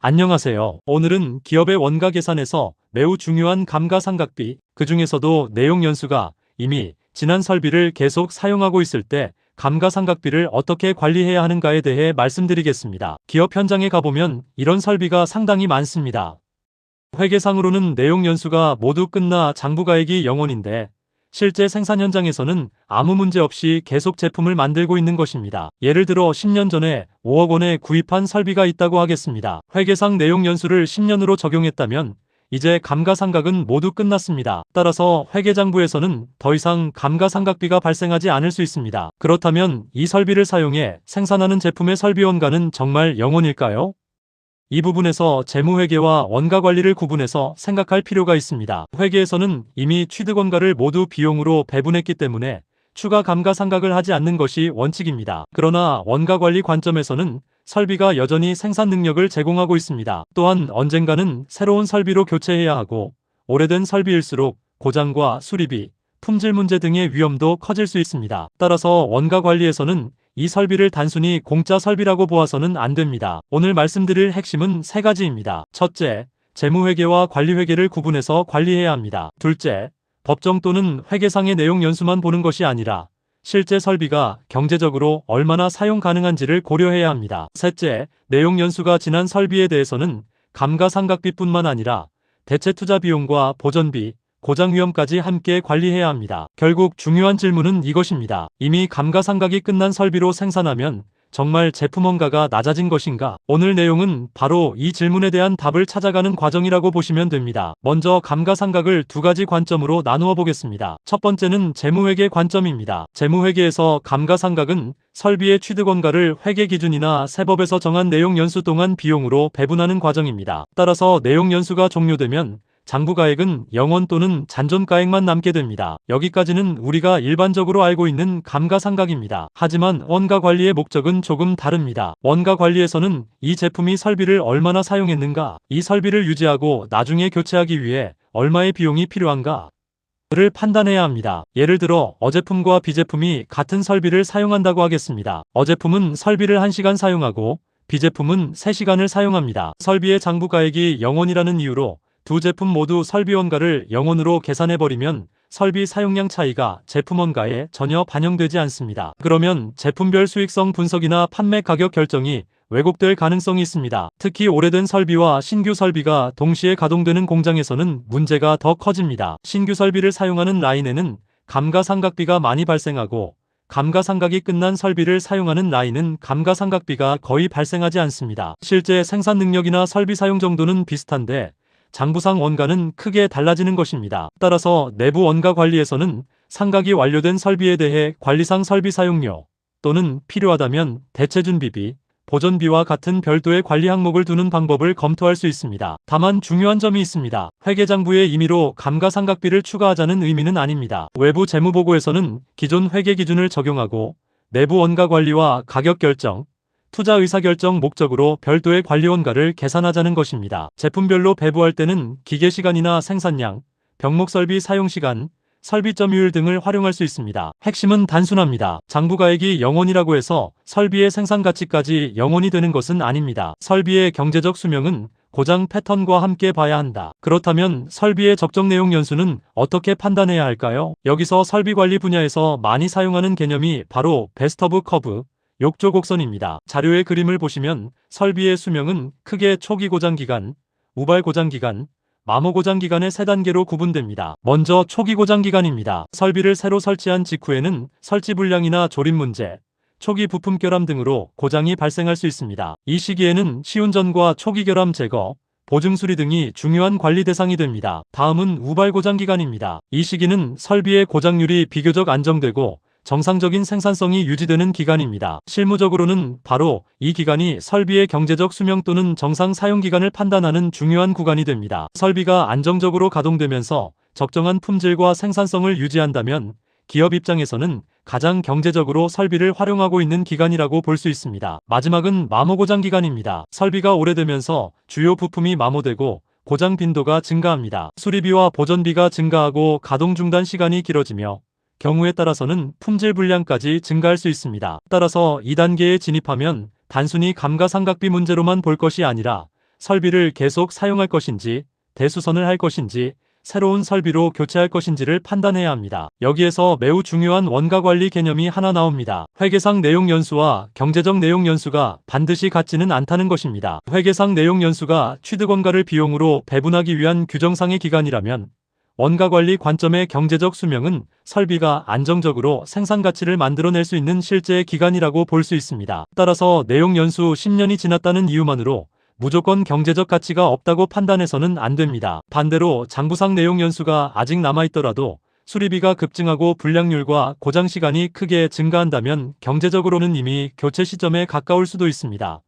안녕하세요. 오늘은 기업의 원가 계산에서 매우 중요한 감가상각비, 그 중에서도 내용 연수가 이미 지난 설비를 계속 사용하고 있을 때 감가상각비를 어떻게 관리해야 하는가에 대해 말씀드리겠습니다. 기업 현장에 가보면 이런 설비가 상당히 많습니다. 회계상으로는 내용 연수가 모두 끝나 장부가액이 0원인데 실제 생산 현장에서는 아무 문제 없이 계속 제품을 만들고 있는 것입니다. 예를 들어 10년 전에 5억 원에 구입한 설비가 있다고 하겠습니다. 회계상 내용 연수를 10년으로 적용했다면 이제 감가상각은 모두 끝났습니다. 따라서 회계장부에서는 더 이상 감가상각비가 발생하지 않을 수 있습니다. 그렇다면 이 설비를 사용해 생산하는 제품의 설비 원가는 정말 0원일까요? 이 부분에서 재무회계와 원가관리를 구분해서 생각할 필요가 있습니다. 회계에서는 이미 취득원가를 모두 비용으로 배분했기 때문에 추가 감가상각을 하지 않는 것이 원칙입니다. 그러나 원가관리 관점에서는 설비가 여전히 생산 능력을 제공하고 있습니다. 또한 언젠가는 새로운 설비로 교체해야 하고 오래된 설비일수록 고장과 수리비, 품질 문제 등의 위험도 커질 수 있습니다. 따라서 원가관리에서는 이 설비를 단순히 공짜 설비라고 보아서는 안 됩니다. 오늘 말씀드릴 핵심은 세 가지입니다. 첫째, 재무회계와 관리회계를 구분해서 관리해야 합니다. 둘째, 법정 또는 회계상의 내용 연수만 보는 것이 아니라 실제 설비가 경제적으로 얼마나 사용 가능한지를 고려해야 합니다. 셋째, 내용 연수가 지난 설비에 대해서는 감가상각비뿐만 아니라 대체 투자 비용과 보전비, 고장 위험까지 함께 관리해야 합니다. 결국 중요한 질문은 이것입니다. 이미 감가상각이 끝난 설비로 생산하면 정말 제품 원가가 낮아진 것인가? 오늘 내용은 바로 이 질문에 대한 답을 찾아가는 과정이라고 보시면 됩니다. 먼저 감가상각을 두 가지 관점으로 나누어 보겠습니다. 첫 번째는 재무회계 관점입니다. 재무회계에서 감가상각은 설비의 취득원가를 회계기준이나 세법에서 정한 내용 연수 동안 비용으로 배분하는 과정입니다. 따라서 내용 연수가 종료되면 장부가액은 0원 또는 잔존가액만 남게 됩니다. 여기까지는 우리가 일반적으로 알고 있는 감가상각입니다. 하지만 원가관리의 목적은 조금 다릅니다. 원가관리에서는 이 제품이 설비를 얼마나 사용했는가, 이 설비를 유지하고 나중에 교체하기 위해 얼마의 비용이 필요한가 를 판단해야 합니다. 예를 들어 어제품과 B제품이 같은 설비를 사용한다고 하겠습니다. 어제품은 설비를 1시간 사용하고 B제품은 3시간을 사용합니다. 설비의 장부가액이 0원이라는 이유로 두 제품 모두 설비 원가를 0원으로 계산해버리면 설비 사용량 차이가 제품 원가에 전혀 반영되지 않습니다. 그러면 제품별 수익성 분석이나 판매 가격 결정이 왜곡될 가능성이 있습니다. 특히 오래된 설비와 신규 설비가 동시에 가동되는 공장에서는 문제가 더 커집니다. 신규 설비를 사용하는 라인에는 감가상각비가 많이 발생하고 감가상각이 끝난 설비를 사용하는 라인은 감가상각비가 거의 발생하지 않습니다. 실제 생산 능력이나 설비 사용 정도는 비슷한데 장부상 원가는 크게 달라지는 것입니다. 따라서 내부 원가 관리에서는 상각이 완료된 설비에 대해 관리상 설비 사용료 또는 필요하다면 대체 준비비, 보존비와 같은 별도의 관리 항목을 두는 방법을 검토할 수 있습니다. 다만 중요한 점이 있습니다. 회계장부의 임의로 감가상각비를 추가하자는 의미는 아닙니다. 외부 재무보고에서는 기존 회계 기준을 적용하고 내부 원가 관리와 가격 결정, 투자 의사결정 목적으로 별도의 관리원가를 계산하자는 것입니다. 제품별로 배부할 때는 기계시간이나 생산량, 병목설비 사용시간, 설비 점유율 등을 활용할 수 있습니다. 핵심은 단순합니다. 장부가액이 0원이라고 해서 설비의 생산가치까지 0원이 되는 것은 아닙니다. 설비의 경제적 수명은 고장 패턴과 함께 봐야 한다. 그렇다면 설비의 적정 내용 연수는 어떻게 판단해야 할까요? 여기서 설비관리 분야에서 많이 사용하는 개념이 바로 베스트 오브 커브, 욕조 곡선입니다. 자료의 그림을 보시면 설비의 수명은 크게 초기 고장 기간, 우발 고장 기간, 마모 고장 기간의 세 단계로 구분됩니다. 먼저 초기 고장 기간입니다. 설비를 새로 설치한 직후에는 설치 불량이나 조립 문제, 초기 부품 결함 등으로 고장이 발생할 수 있습니다. 이 시기에는 시운전과 초기 결함 제거, 보증 수리 등이 중요한 관리 대상이 됩니다. 다음은 우발 고장 기간입니다. 이 시기는 설비의 고장률이 비교적 안정되고 정상적인 생산성이 유지되는 기간입니다. 실무적으로는 바로 이 기간이 설비의 경제적 수명 또는 정상 사용 기간을 판단하는 중요한 구간이 됩니다. 설비가 안정적으로 가동되면서 적정한 품질과 생산성을 유지한다면 기업 입장에서는 가장 경제적으로 설비를 활용하고 있는 기간이라고 볼 수 있습니다. 마지막은 마모 고장 기간입니다. 설비가 오래되면서 주요 부품이 마모되고 고장 빈도가 증가합니다. 수리비와 보전비가 증가하고 가동 중단 시간이 길어지며 경우에 따라서는 품질 불량까지 증가할 수 있습니다. 따라서 2단계에 진입하면 단순히 감가상각비 문제로만 볼 것이 아니라 설비를 계속 사용할 것인지, 대수선을 할 것인지, 새로운 설비로 교체할 것인지를 판단해야 합니다. 여기에서 매우 중요한 원가관리 개념이 하나 나옵니다. 회계상 내용연수와 경제적 내용연수가 반드시 같지는 않다는 것입니다. 회계상 내용연수가 취득원가를 비용으로 배분하기 위한 규정상의 기간이라면 원가관리 관점의 경제적 수명은 설비가 안정적으로 생산가치를 만들어낼 수 있는 실제의 기간이라고 볼 수 있습니다. 따라서 내용연수 10년이 지났다는 이유만으로 무조건 경제적 가치가 없다고 판단해서는 안 됩니다. 반대로 장부상 내용연수가 아직 남아있더라도 수리비가 급증하고 불량률과 고장시간이 크게 증가한다면 경제적으로는 이미 교체 시점에 가까울 수도 있습니다.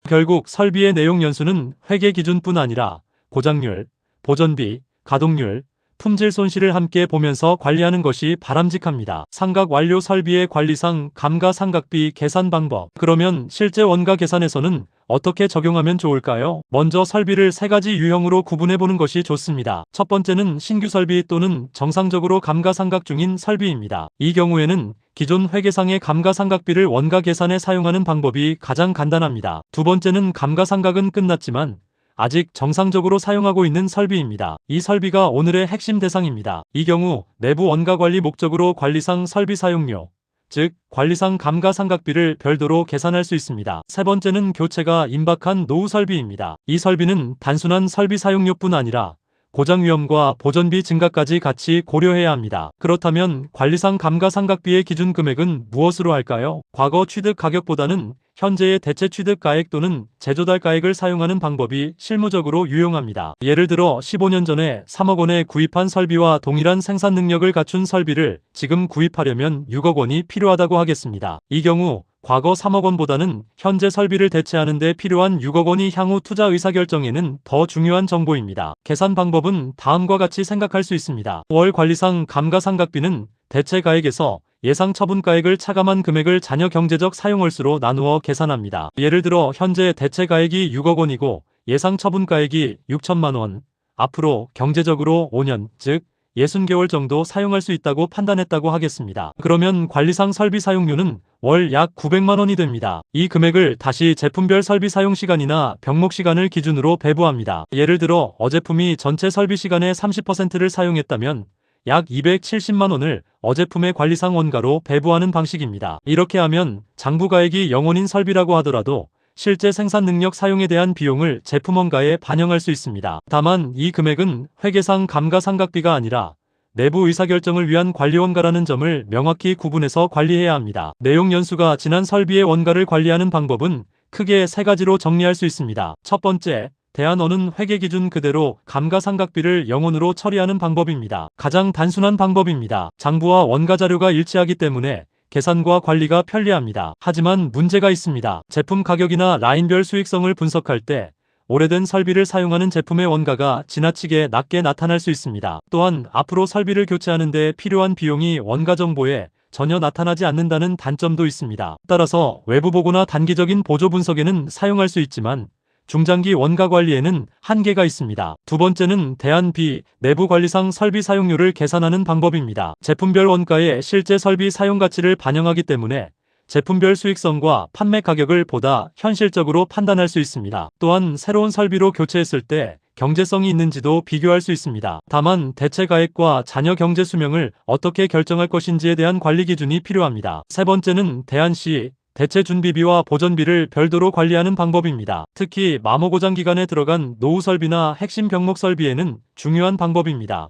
결국 설비의 내용연수는 회계기준뿐 아니라 고장률, 보전비, 가동률, 품질 손실을 함께 보면서 관리하는 것이 바람직합니다. 상각 완료 설비의 관리상 감가상각비 계산 방법. 그러면 실제 원가 계산에서는 어떻게 적용하면 좋을까요? 먼저 설비를 세 가지 유형으로 구분해보는 것이 좋습니다. 첫 번째는 신규 설비 또는 정상적으로 감가상각 중인 설비입니다. 이 경우에는 기존 회계상의 감가상각비를 원가 계산에 사용하는 방법이 가장 간단합니다. 두 번째는 감가상각은 끝났지만 아직 정상적으로 사용하고 있는 설비입니다. 이 설비가 오늘의 핵심 대상입니다. 이 경우 내부 원가관리 목적으로 관리상 설비 사용료, 즉 관리상 감가상각비를 별도로 계산할 수 있습니다. 세 번째는 교체가 임박한 노후 설비입니다. 이 설비는 단순한 설비 사용료뿐 아니라 고장 위험과 보전비 증가까지 같이 고려해야 합니다. 그렇다면 관리상 감가상각비의 기준 금액은 무엇으로 할까요? 과거 취득 가격보다는 현재의 대체 취득 가액 또는 제조달 가액을 사용하는 방법이 실무적으로 유용합니다. 예를 들어 15년 전에 3억 원에 구입한 설비와 동일한 생산 능력을 갖춘 설비를 지금 구입하려면 6억 원이 필요하다고 하겠습니다. 이 경우 과거 3억 원보다는 현재 설비를 대체하는 데 필요한 6억 원이 향후 투자 의사결정에는 더 중요한 정보입니다. 계산 방법은 다음과 같이 생각할 수 있습니다. 월 관리상 감가상각비는 대체 가액에서 예상 처분가액을 차감한 금액을 잔여 경제적 사용월수로 나누어 계산합니다. 예를 들어 현재 대체 가액이 6억 원이고 예상 처분가액이 6천만 원. 앞으로 경제적으로 5년, 즉 60개월 정도 사용할 수 있다고 판단했다고 하겠습니다. 그러면 관리상 설비 사용료는 월 약 900만 원이 됩니다. 이 금액을 다시 제품별 설비 사용 시간이나 병목 시간을 기준으로 배부합니다. 예를 들어 어제품이 전체 설비 시간의 30%를 사용했다면 약 270만 원을 어제품의 관리상 원가로 배부하는 방식입니다. 이렇게 하면 장부가액이 0원인 설비라고 하더라도 실제 생산 능력 사용에 대한 비용을 제품 원가에 반영할 수 있습니다. 다만 이 금액은 회계상 감가상각비가 아니라 내부 의사결정을 위한 관리 원가라는 점을 명확히 구분해서 관리해야 합니다. 내용 연수가 지난 설비의 원가를 관리하는 방법은 크게 세 가지로 정리할 수 있습니다. 첫 번째, 대안원은 회계기준 그대로 감가상각비를 0원으로 처리하는 방법입니다. 가장 단순한 방법입니다. 장부와 원가 자료가 일치하기 때문에 계산과 관리가 편리합니다. 하지만 문제가 있습니다. 제품 가격이나 라인별 수익성을 분석할 때 오래된 설비를 사용하는 제품의 원가가 지나치게 낮게 나타날 수 있습니다. 또한 앞으로 설비를 교체하는 데 필요한 비용이 원가 정보에 전혀 나타나지 않는다는 단점도 있습니다. 따라서 외부 보고나 단기적인 보조 분석에는 사용할 수 있지만 중장기 원가 관리에는 한계가 있습니다. 두 번째는 대안-B, 내부 관리상 설비 사용료를 계산하는 방법입니다. 제품별 원가에 실제 설비 사용 가치를 반영하기 때문에 제품별 수익성과 판매 가격을 보다 현실적으로 판단할 수 있습니다. 또한 새로운 설비로 교체했을 때 경제성이 있는지도 비교할 수 있습니다. 다만 대체 가액과 잔여 경제 수명을 어떻게 결정할 것인지에 대한 관리 기준이 필요합니다. 세 번째는 대안-C, 대체 준비비와 보전비를 별도로 관리하는 방법입니다. 특히 마모 고장 기간에 들어간 노후 설비나 핵심 병목 설비에는 중요한 방법입니다.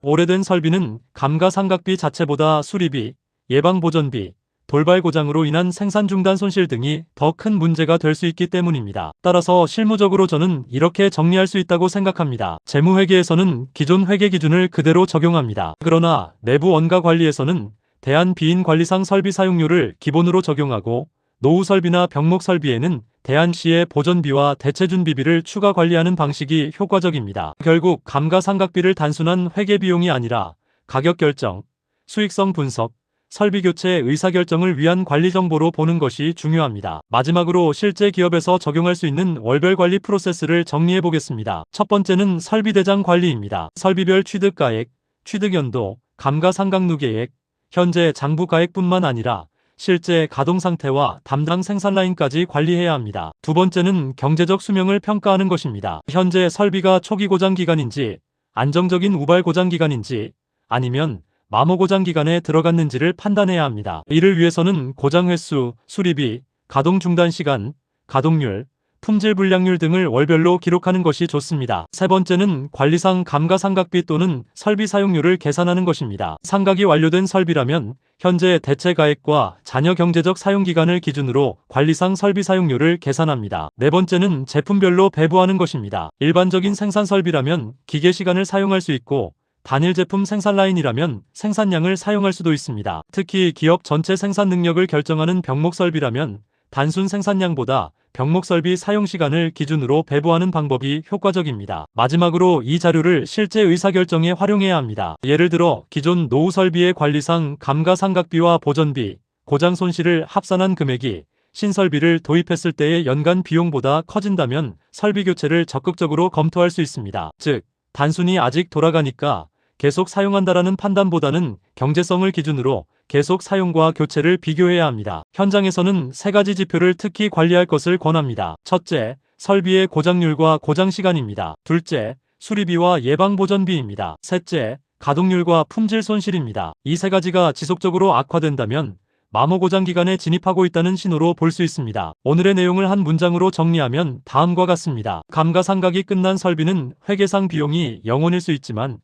오래된 설비는 감가상각비 자체보다 수리비, 예방보전비, 돌발 고장으로 인한 생산 중단 손실 등이 더 큰 문제가 될 수 있기 때문입니다. 따라서 실무적으로 저는 이렇게 정리할 수 있다고 생각합니다. 재무회계에서는 기존 회계 기준을 그대로 적용합니다. 그러나 내부 원가 관리에서는 대안-B인 관리상 설비 사용료를 기본으로 적용하고 노후 설비나 병목 설비에는 대안-C의 보전비와 대체 준비비를 추가 관리하는 방식이 효과적입니다. 결국 감가상각비를 단순한 회계 비용이 아니라 가격 결정, 수익성 분석, 설비 교체 의사결정을 위한 관리 정보로 보는 것이 중요합니다. 마지막으로 실제 기업에서 적용할 수 있는 월별 관리 프로세스를 정리해 보겠습니다. 첫 번째는 설비 대장 관리입니다. 설비별 취득가액, 취득연도, 감가상각누 계획, 현재 장부가액뿐만 아니라 실제 가동 상태와 담당 생산 라인까지 관리해야 합니다. 두 번째는 경제적 수명을 평가하는 것입니다. 현재 설비가 초기 고장 기간인지, 안정적인 우발 고장 기간인지, 아니면 마모 고장 기간에 들어갔는지를 판단해야 합니다. 이를 위해서는 고장 횟수, 수리비, 가동 중단 시간, 가동률, 품질 불량률 등을 월별로 기록하는 것이 좋습니다. 세 번째는 관리상 감가상각비 또는 설비 사용료를 계산하는 것입니다. 상각이 완료된 설비라면 현재 대체 가액과 잔여 경제적 사용기간을 기준으로 관리상 설비 사용료를 계산합니다. 네 번째는 제품별로 배부하는 것입니다. 일반적인 생산 설비라면 기계 시간을 사용할 수 있고 단일 제품 생산 라인이라면 생산량을 사용할 수도 있습니다. 특히 기업 전체 생산 능력을 결정하는 병목 설비라면 단순 생산량보다 병목 설비 사용 시간을 기준으로 배부하는 방법이 효과적입니다. 마지막으로 이 자료를 실제 의사결정에 활용해야 합니다. 예를 들어 기존 노후 설비의 관리상 감가상각비와 보전비, 고장 손실을 합산한 금액이 신설비를 도입했을 때의 연간 비용보다 커진다면 설비 교체를 적극적으로 검토할 수 있습니다. 즉, 단순히 아직 돌아가니까 계속 사용한다라는 판단보다는 경제성을 기준으로 계속 사용과 교체를 비교해야 합니다. 현장에서는 세 가지 지표를 특히 관리할 것을 권합니다. 첫째, 설비의 고장률과 고장 시간입니다. 둘째, 수리비와 예방보전비입니다. 셋째, 가동률과 품질 손실입니다. 이 세 가지가 지속적으로 악화된다면 마모 고장 기간에 진입하고 있다는 신호로 볼 수 있습니다. 오늘의 내용을 한 문장으로 정리하면 다음과 같습니다. 감가상각이 끝난 설비는 회계상 비용이 0원일 수 있지만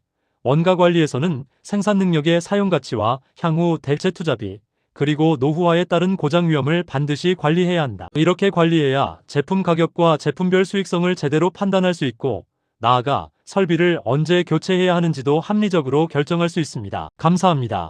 원가 관리에서는 생산 능력의 사용 가치와 향후 대체 투자비, 그리고 노후화에 따른 고장 위험을 반드시 관리해야 한다. 이렇게 관리해야 제품 가격과 제품별 수익성을 제대로 판단할 수 있고, 나아가 설비를 언제 교체해야 하는지도 합리적으로 결정할 수 있습니다. 감사합니다.